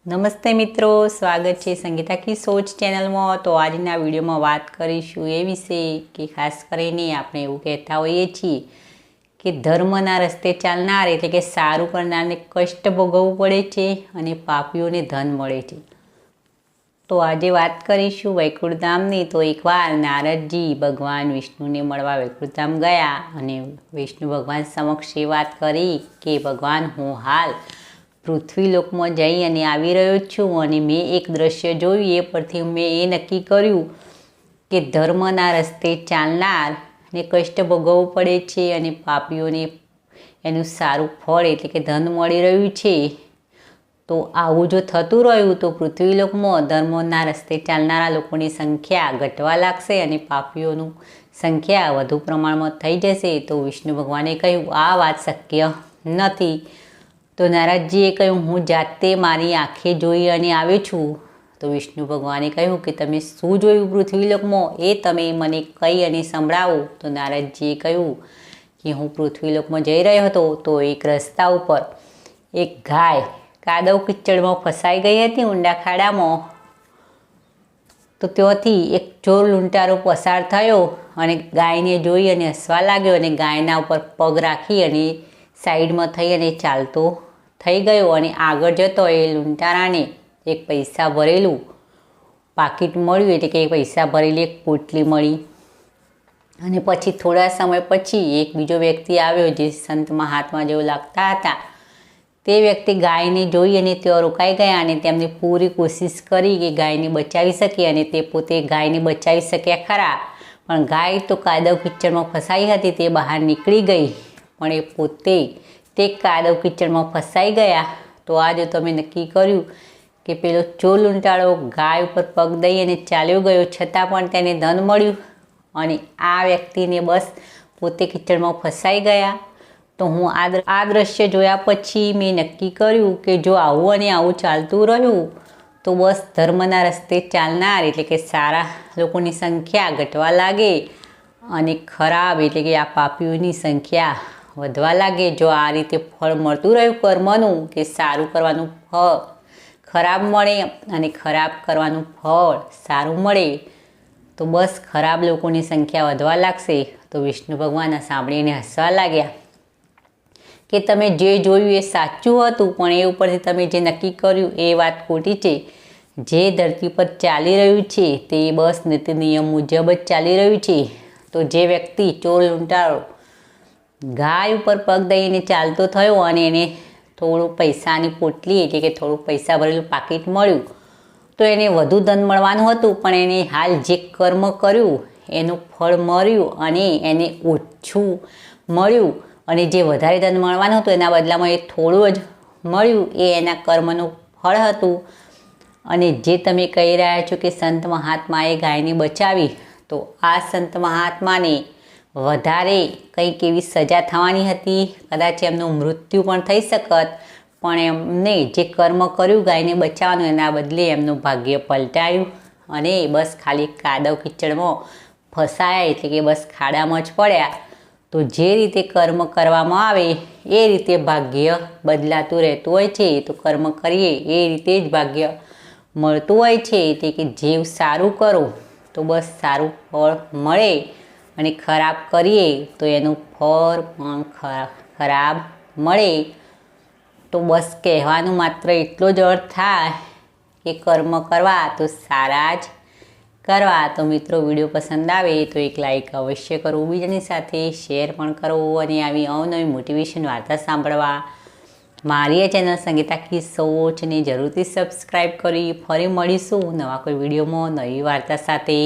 નમસ્તે મિત્રો, સ્વાગત છે સંગીતા કી સોચ ચેનલમાં। તો આજના વિડીયોમાં વાત કરીશું એ વિશે કે ખાસ કરીને આપણે એવું કહેતા હોઈએ છીએ કે ધર્મના રસ્તે ચાલનાર એટલે કે સારું કરનારને કષ્ટ ભોગવવું પડે છે અને પાપીઓને ધન મળે છે। તો આજે વાત કરીશું વૈકુંઠધામની। તો એકવાર નારદજી ભગવાન વિષ્ણુને મળવા વૈકુંઠધામ ગયા અને વિષ્ણુ ભગવાન સમક્ષ એ વાત કરી કે ભગવાન, હું હાલ પૃથ્વીલોકમાં જઈ અને આવી રહ્યો છું અને મેં એક દ્રશ્ય જોયું। એ પરથી મેં એ નક્કી કર્યું કે ધર્મના રસ્તે ચાલનારને કષ્ટ ભોગવવું પડે છે અને પાપીઓને એનું સારું ફળ એટલે કે ધન મળી રહ્યું છે। તો આવું જો થતું રહ્યું તો પૃથ્વીલોકમાં ધર્મના રસ્તે ચાલનારા લોકોની સંખ્યા ઘટવા લાગશે અને પાપીઓની સંખ્યા વધુ પ્રમાણમાં થઈ જશે। તો વિષ્ણુ ભગવાને કહ્યું, આ વાત શક્ય નથી। તો નારદજીએ કહ્યું, હું જાતે મારી આંખે જોઈ અને આવ્યો છું। તો વિષ્ણુ ભગવાને કહ્યું કે તમે શું જોયું પૃથ્વીલોકમાં એ તમે મને કહી અને સંભળાવો। તો નારદજીએ કહ્યું કે હું પૃથ્વીલોકમાં જઈ રહ્યો હતો તો એક રસ્તા ઉપર એક ગાય કાદવ કિચડમાં ફસાઈ ગઈ હતી ઊંડા ખાડામાં। તો ત્યાંથી એક ચોર લૂંટારો પસાર થયો અને ગાયને જોઈ અને હસવા લાગ્યો અને ગાયના ઉપર પગ રાખી અને સાઈડમાં થઈ અને ચાલતો થઈ ગયો અને આગળ જતો એ લૂંટારાને એક પૈસા ભરેલું પાકીટ મળ્યું એટલે કે પૈસા ભરેલી એક પોટલી મળી। અને પછી થોડા સમય પછી એક બીજો વ્યક્તિ આવ્યો જે સંત મહાત્મા જેવો લાગતા હતા। તે વ્યક્તિ ગાયને જોઈ અને તેઓ રોકાઈ ગયા અને તેમને પૂરી કોશિશ કરી કે ગાયને બચાવી શકે અને તે પોતે ગાયને બચાવી શક્યા ખરા, પણ ગાય તો કાદવ કિચડમાં ફસાઈ હતી તે બહાર નીકળી ગઈ પણ એ પોતે તે કાદવ કિચડમાં ફસાઈ ગયા। તો આ જો તમે નક્કી કર્યું કે પેલો ચોર લૂંટાળો ગાય ઉપર પગ દઈ અને ચાલ્યો ગયો છતાં પણ તેને ધન મળ્યું અને આ વ્યક્તિને બસ પોતે કિચડમાં ફસાઈ ગયા। તો હું આ દ્રશ્ય જોયા પછી મેં નક્કી કર્યું કે જો આવું અને આવું ચાલતું રહ્યું તો બસ ધર્મના રસ્તે ચાલનાર એટલે કે સારા લોકોની સંખ્યા ઘટવા લાગે અને ખરાબ એટલે કે આ પાપીઓની સંખ્યા વધવા લાગે। જો આ રીતે ફળ મળતું રહ્યું કર્મનું કે સારું કરવાનું ફળ ખરાબ મળે અને ખરાબ કરવાનું ફળ સારું મળે તો બસ ખરાબ લોકોની સંખ્યા વધવા લાગશે। તો વિષ્ણુ ભગવાન સાંભળીને હસવા લાગ્યા કે તમે જે જોયું એ સાચું હતું પણ એ ઉપરથી તમે જે નક્કી કર્યું એ વાત ખોટી છે। જે ધરતી પર ચાલી રહ્યું છે તે બસ નીતિ નિયમ મુજબ જ ચાલી રહ્યું છે। તો જે વ્યક્તિ ચોર લૂંટારો ગાય ઉપર પગ દઈને ચાલતો થયો અને એને થોડું પૈસાની પોટલી એટલે કે થોડું પૈસા ભરેલું પાકીટ મળ્યું તો એને વધુ ધન મળવાનું હતું પણ એને હાલ જે કર્મ કર્યું એનું ફળ મળ્યું અને એને ઓછું મળ્યું અને જે વધારે ધન મળવાનું હતું એના બદલામાં એ થોડું જ મળ્યું એ એના કર્મનું ફળ હતું। અને જે તમે કહી રહ્યા છો કે સંત મહાત્માએ ગાયને બચાવી તો આ સંત મહાત્માને વધારે કંઈક એવી સજા થવાની હતી, કદાચ એમનું મૃત્યુ પણ થઈ શકત પણ એમને જે કર્મ કર્યું ગાયને બચાવવાનું એના બદલે એમનું ભાગ્ય પલટાયું અને બસ ખાલી કાદવ કિચડમાં ફસાયા એટલે કે બસ ખાડામાં જ પડ્યા। તો જે રીતે કર્મ કરવામાં આવે એ રીતે ભાગ્ય બદલાતું રહેતું હોય છે। તો કર્મ કરીએ એ રીતે જ ભાગ્ય મળતું હોય છે એટલે કે જે સારું કરો તો બસ સારું ફળ મળે અને ખરાબ કરીએ તો એનું ફળ પણ ખરાબ મળે। તો બસ કહેવાનું માત્ર એટલો જ અર્થ થાય કે કર્મ કરવા તો સારા જ કરવા। તો મિત્રો વિડીયો પસંદ આવે તો એક લાઈક અવશ્ય કરવું, બીજાની સાથે શેર પણ કરવું અને આવી અવનવી મોટિવેશન વાર્તા સાંભળવા મારી આ ચેનલ સંગીતા કી સોચને જરૂરથી સબસ્ક્રાઈબ કરી ફરી મળીશું નવા કોઈ વિડીયોમાં નવી વાર્તા સાથે।